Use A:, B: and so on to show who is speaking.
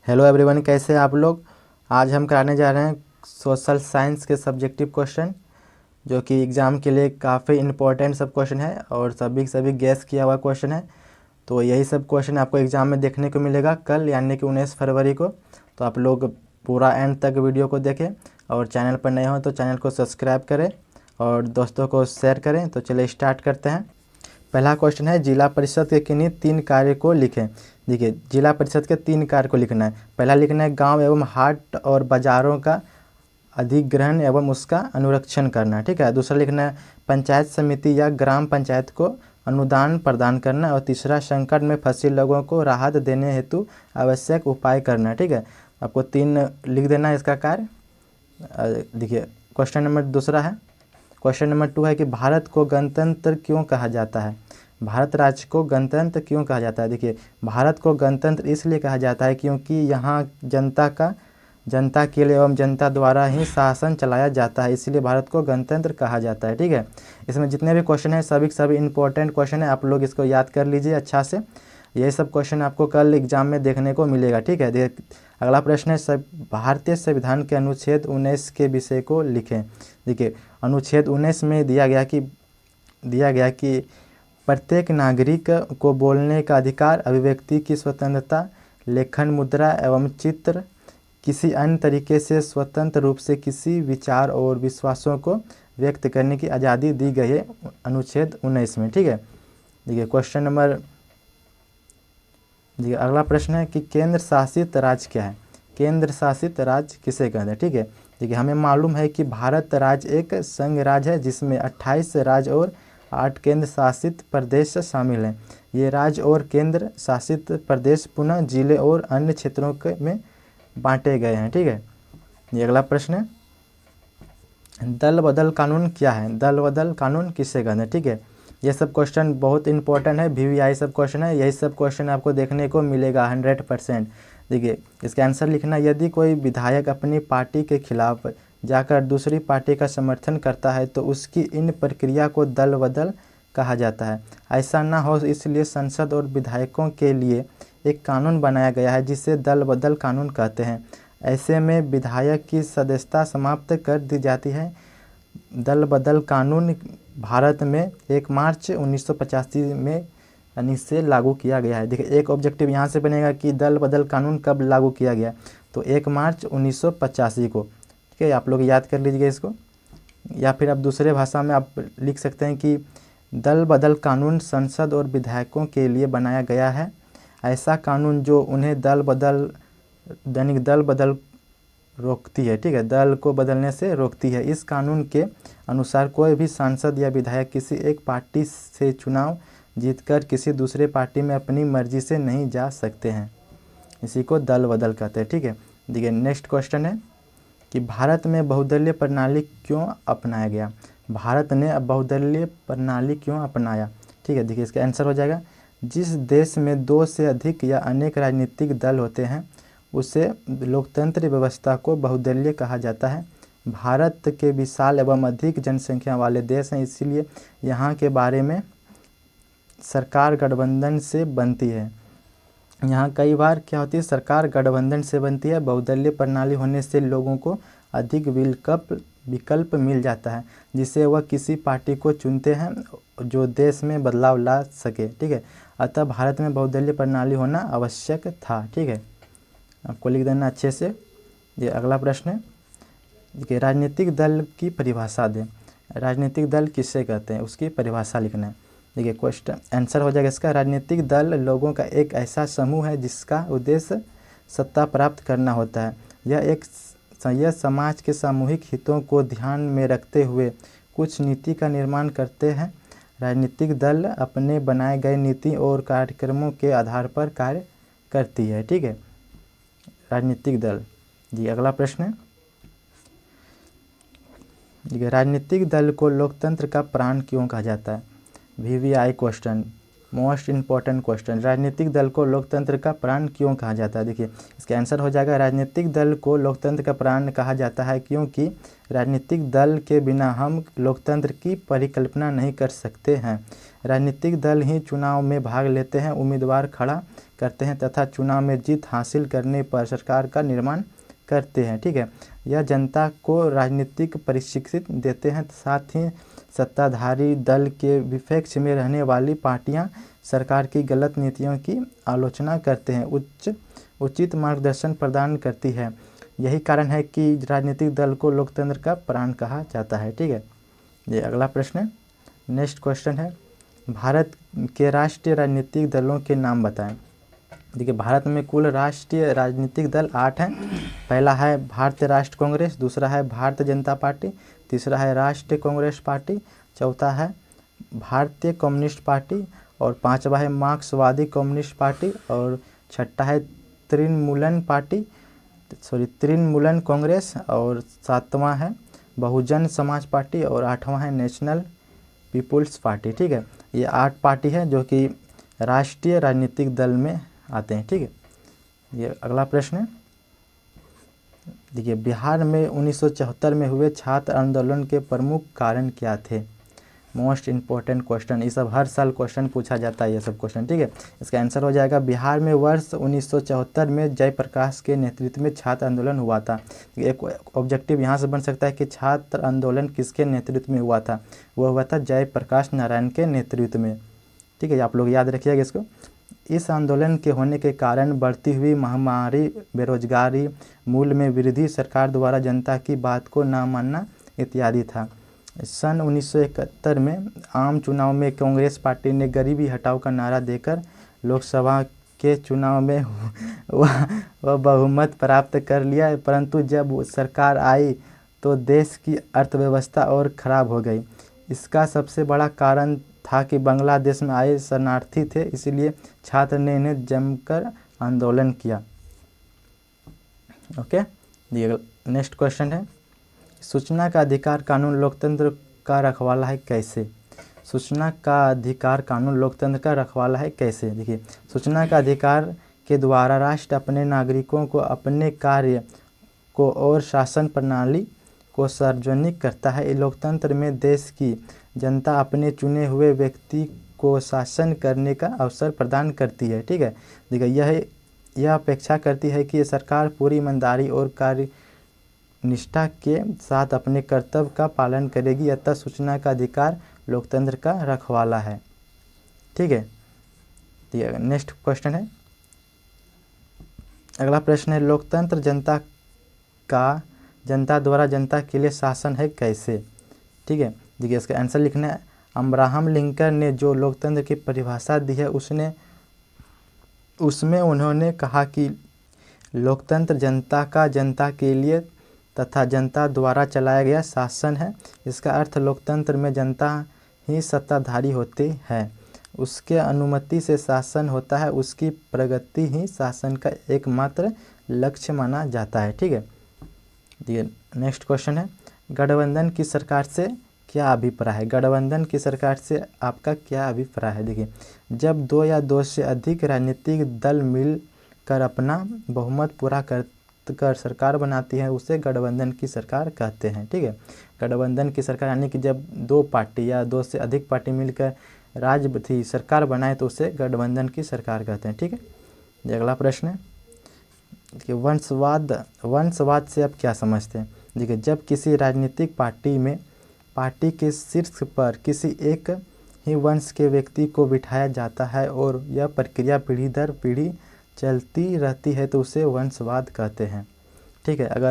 A: Hello everyone, कैसे हैं आप लोग। आज हम कराने जा रहे हैं सोशल साइंस के सब्जेक्टिव क्वेश्चन, जो कि एग्ज़ाम के लिए काफ़ी इम्पोर्टेंट सब क्वेश्चन है और सभी गैस किया हुआ क्वेश्चन है। तो यही सब क्वेश्चन आपको एग्ज़ाम में देखने को मिलेगा कल, यानी कि 19 फरवरी को। तो आप लोग पूरा एंड तक वीडियो को देखें और चैनल पर नए हो तो चैनल को सब्सक्राइब करें और दोस्तों को शेयर करें। तो चलिए स्टार्ट करते हैं। पहला क्वेश्चन है, जिला परिषद के किन्हीं 3 कार्य को लिखें। देखिए, जिला परिषद के 3 कार्य को लिखना है। पहला लिखना है गांव एवं हाट और बाज़ारों का अधिग्रहण एवं उसका अनुरक्षण करना, ठीक है। दूसरा लिखना है पंचायत समिति या ग्राम पंचायत को अनुदान प्रदान करना। और तीसरा संकट में फंसे लोगों को राहत देने हेतु आवश्यक उपाय करना, ठीक है। आपको 3 लिख देना है इसका कार्य। देखिए, क्वेश्चन नंबर दूसरा है, क्वेश्चन नंबर 2 है कि भारत को गणतंत्र क्यों कहा जाता है। भारत राज्य को गणतंत्र क्यों कहा जाता है। देखिए, भारत को गणतंत्र इसलिए कहा जाता है क्योंकि यहाँ जनता के लिए एवं जनता द्वारा ही शासन चलाया जाता है, इसलिए भारत को गणतंत्र कहा जाता है, ठीक है। इसमें जितने भी क्वेश्चन हैं सभी इंपॉर्टेंट क्वेश्चन है, आप लोग इसको याद कर लीजिए अच्छा से। यही सब क्वेश्चन आपको कल एग्जाम में देखने को मिलेगा, ठीक है। अगला प्रश्न है, भारतीय संविधान के अनुच्छेद 19 के विषय को लिखें। देखिए, अनुच्छेद 19 में दिया गया कि प्रत्येक नागरिक को बोलने का अधिकार, अभिव्यक्ति की स्वतंत्रता, लेखन, मुद्रा एवं चित्र किसी अन्य तरीके से स्वतंत्र रूप से किसी विचार और विश्वासों को व्यक्त करने की आज़ादी दी गई है अनुच्छेद 19 में, ठीक है। देखिए, अगला प्रश्न है कि केंद्र शासित राज्य क्या है। केंद्र शासित राज्य किसे कहते हैं, ठीक है। देखिए, हमें मालूम है कि भारत राज्य एक संघ राज्य है जिसमें 28 राज्य और 8 केंद्र शासित प्रदेश शामिल हैं। ये राज्य और केंद्र शासित प्रदेश पुनः जिले और अन्य क्षेत्रों में बांटे गए हैं, ठीक है। ये अगला प्रश्न है, दल बदल कानून क्या है। दल बदल कानून किसे कहते हैं, ठीक है। ये सब क्वेश्चन बहुत इंपॉर्टेंट है, VVI सब क्वेश्चन है, यही सब क्वेश्चन आपको देखने को मिलेगा 100%। देखिए, इसका आंसर लिखना, यदि कोई विधायक अपनी पार्टी के खिलाफ जाकर दूसरी पार्टी का समर्थन करता है तो उसकी इन प्रक्रिया को दल बदल कहा जाता है। ऐसा ना हो इसलिए संसद और विधायकों के लिए एक कानून बनाया गया है जिसे दल बदल कानून कहते हैं। ऐसे में विधायक की सदस्यता समाप्त कर दी जाती है। दल बदल कानून भारत में 1 मार्च 1985 में यानी से लागू किया गया है। देखिए, एक ऑब्जेक्टिव यहाँ से बनेगा कि दल बदल कानून कब लागू किया गया, तो 1 मार्च 1985 को, ठीक है। आप लोग याद कर लीजिएगा इसको, या फिर आप दूसरे भाषा में आप लिख सकते हैं कि दल बदल कानून संसद और विधायकों के लिए बनाया गया है। ऐसा कानून जो उन्हें दल बदल रोकती है, ठीक है, दल को बदलने से रोकती है। इस कानून के अनुसार कोई भी सांसद या विधायक किसी एक पार्टी से चुनाव जीतकर किसी दूसरे पार्टी में अपनी मर्जी से नहीं जा सकते हैं। इसी को दल बदल कहते हैं, ठीक है। देखिए, नेक्स्ट क्वेश्चन है कि भारत में बहुदलीय प्रणाली क्यों अपनाया गया। भारत ने बहुदलीय प्रणाली क्यों अपनाया, ठीक है। देखिए, इसका आंसर हो जाएगा, जिस देश में 2 से अधिक या अनेक राजनीतिक दल होते हैं उसे लोकतंत्र व्यवस्था को बहुदलीय कहा जाता है। भारत के विशाल एवं अधिक जनसंख्या वाले देश हैं, इसीलिए यहाँ के बारे में सरकार गठबंधन से बनती है। यहाँ कई बार क्या होती है, सरकार गठबंधन से बनती है। बहुदलीय प्रणाली होने से लोगों को अधिक विकल्प मिल जाता है, जिससे वह किसी पार्टी को चुनते हैं जो देश में बदलाव ला सके, ठीक है। अतः भारत में बहुदलीय प्रणाली होना आवश्यक था, ठीक है। आपको लिख देना अच्छे से। ये अगला प्रश्न है कि राजनीतिक दल की परिभाषा दें। राजनीतिक दल किसे कहते हैं, उसकी परिभाषा लिखना है। देखिए, क्वेश्चन आंसर हो जाएगा इसका, राजनीतिक दल लोगों का एक ऐसा समूह है जिसका उद्देश्य सत्ता प्राप्त करना होता है। यह समाज के सामूहिक हितों को ध्यान में रखते हुए कुछ नीति का निर्माण करते हैं। राजनीतिक दल अपने बनाए गए नीति और कार्यक्रमों के आधार पर कार्य करती है, ठीक है, राजनीतिक दल। जी, अगला प्रश्न है, राजनीतिक दल को लोकतंत्र का प्राण क्यों कहा जाता है। VVI question, most important question, राजनीतिक दल को लोकतंत्र का प्राण क्यों कहा जाता है? देखिए इसका आंसर हो जाएगा राजनीतिक दल को लोकतंत्र का प्राण कहा जाता है क्योंकि राजनीतिक दल के बिना हम लोकतंत्र की परिकल्पना नहीं कर सकते हैं। राजनीतिक दल ही चुनाव में भाग लेते हैं, उम्मीदवार खड़ा करते हैं तथा चुनाव में जीत हासिल करने पर सरकार का निर्माण करते हैं। ठीक है, यह जनता को राजनीतिक प्रशिक्षित देते हैं, साथ ही सत्ताधारी दल के विपक्ष में रहने वाली पार्टियां सरकार की गलत नीतियों की आलोचना करते हैं, उचित मार्गदर्शन प्रदान करती है। यही कारण है कि राजनीतिक दल को लोकतंत्र का प्राण कहा जाता है। ठीक है, ये अगला प्रश्न है। नेक्स्ट क्वेश्चन है, भारत के राष्ट्रीय राजनीतिक दलों के नाम बताएं। देखिए भारत में कुल राष्ट्रीय राजनीतिक दल 8 हैं। पहला है भारतीय राष्ट्र कांग्रेस, दूसरा है भारतीय जनता पार्टी, तीसरा है राष्ट्रीय कांग्रेस पार्टी, चौथा है भारतीय कम्युनिस्ट पार्टी और पांचवा है मार्क्सवादी कम्युनिस्ट पार्टी और छठा है तृणमूलन कांग्रेस और सातवां है बहुजन समाज पार्टी और आठवां है नेशनल पीपुल्स पार्टी। ठीक है, ये 8 पार्टी है जो कि राष्ट्रीय राजनीतिक दल में आते हैं। ठीक है, ये अगला प्रश्न है। देखिए बिहार में 1974 में हुए छात्र आंदोलन के प्रमुख कारण क्या थे? मोस्ट इम्पोर्टेंट क्वेश्चन, ये सब हर साल क्वेश्चन पूछा जाता है ये सब क्वेश्चन। ठीक है, इसका आंसर हो जाएगा बिहार में वर्ष 1974 में जयप्रकाश के नेतृत्व में छात्र आंदोलन हुआ था। एक ऑब्जेक्टिव यहाँ से बन सकता है कि छात्र आंदोलन किसके नेतृत्व में हुआ था? वह हुआ था जयप्रकाश नारायण के नेतृत्व में। ठीक है, आप लोग याद रखिएगा इसको। इस आंदोलन के होने के कारण बढ़ती हुई महामारी, बेरोजगारी, मूल्य में वृद्धि, सरकार द्वारा जनता की बात को न मानना इत्यादि था। सन 1971 में आम चुनाव में कांग्रेस पार्टी ने गरीबी हटाओ का नारा देकर लोकसभा के चुनाव में वह बहुमत प्राप्त कर लिया, परंतु जब सरकार आई तो देश की अर्थव्यवस्था और खराब हो गई। इसका सबसे बड़ा कारण था कि बांग्लादेश में आए शरणार्थी थे, इसलिए छात्र ने इन्हें जमकर आंदोलन किया। ओके, नेक्स्ट क्वेश्चन है, सूचना का अधिकार कानून लोकतंत्र का रखवाला है कैसे? सूचना का अधिकार कानून लोकतंत्र का रखवाला है कैसे? देखिए सूचना का अधिकार के द्वारा राष्ट्र अपने नागरिकों को अपने कार्य को और शासन प्रणाली को सार्वजनिक करता है। लोकतंत्र में देश की जनता अपने चुने हुए व्यक्ति को शासन करने का अवसर प्रदान करती है। ठीक है, देखिए यह अपेक्षा करती है कि सरकार पूरी ईमानदारी और कार्य निष्ठा के साथ अपने कर्तव्य का पालन करेगी, अतः सूचना का अधिकार लोकतंत्र का रखवाला है। ठीक है, नेक्स्ट क्वेश्चन है, अगला प्रश्न है, लोकतंत्र जनता द्वारा जनता के लिए शासन है कैसे? ठीक है, देखिए इसका आंसर लिखना है। अब्राहम लिंकन ने जो लोकतंत्र की परिभाषा दी है उसमें उन्होंने कहा कि लोकतंत्र जनता का जनता के लिए तथा जनता द्वारा चलाया गया शासन है। इसका अर्थ लोकतंत्र में जनता ही सत्ताधारी होती है, उसके अनुमति से शासन होता है, उसकी प्रगति ही शासन का एकमात्र लक्ष्य माना जाता है। ठीक है, ये नेक्स्ट क्वेश्चन है, गठबंधन की सरकार से क्या अभिप्राय है? गठबंधन की सरकार से आपका क्या अभिप्राय है? देखिए जब 2 या 2 से अधिक राजनीतिक दल मिलकर अपना बहुमत पूरा कर सरकार बनाती है उसे गठबंधन की सरकार कहते हैं। ठीक है, गठबंधन की सरकार यानी कि जब 2 पार्टी या 2 से अधिक पार्टी मिलकर सरकार बनाए तो उसे गठबंधन की सरकार कहते हैं। ठीक है, ये अगला प्रश्न है कि वंशवाद से आप क्या समझते हैं? देखिए जब किसी राजनीतिक पार्टी के शीर्ष पर किसी एक ही वंश के व्यक्ति को बिठाया जाता है और यह प्रक्रिया पीढ़ी दर पीढ़ी चलती रहती है तो उसे वंशवाद कहते हैं। ठीक है, अगर